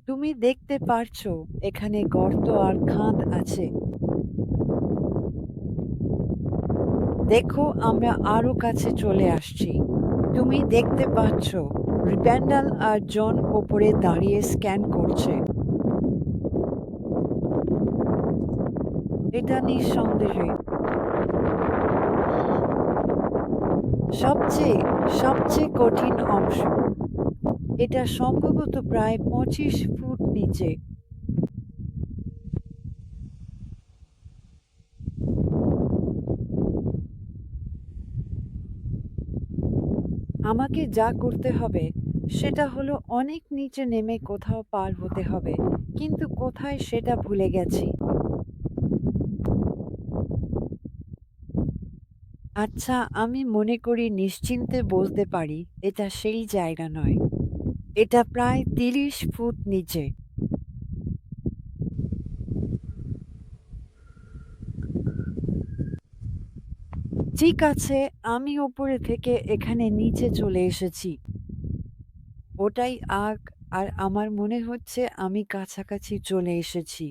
তুমি দেখতে পারছো এখানে গর্ত আর খাদ আছে। দেখো, আমরা আরো কাছে চলে আসছি। তুমি দেখতে পাচ্ছ রিপ্যান্ডাল আর জন ওপরে দাঁড়িয়ে স্ক্যান করছে। এটা নিঃসন্দেহে সবচেয়ে সবচেয়ে কঠিন অংশ। এটা সম্ভবত প্রায় 25 ফুট নিচে। আমাকে যা করতে হবে সেটা হলো অনেক নিচে নেমে কোথাও পার হতে হবে, কিন্তু কোথায় সেটা ভুলে গেছি। আচ্ছা, আমি মনে করি নিশ্চিন্তে বলতে পারি এটা সেই জায়গা নয়। এটা প্রায় 30 ফুট নিচে। ঠিক আছে, আমি ওপরে থেকে এখানে নিচে চলে এসেছি। ওটাই আগ, আর আমার মনে হচ্ছে আমি কাছাকাছি চলে এসেছি।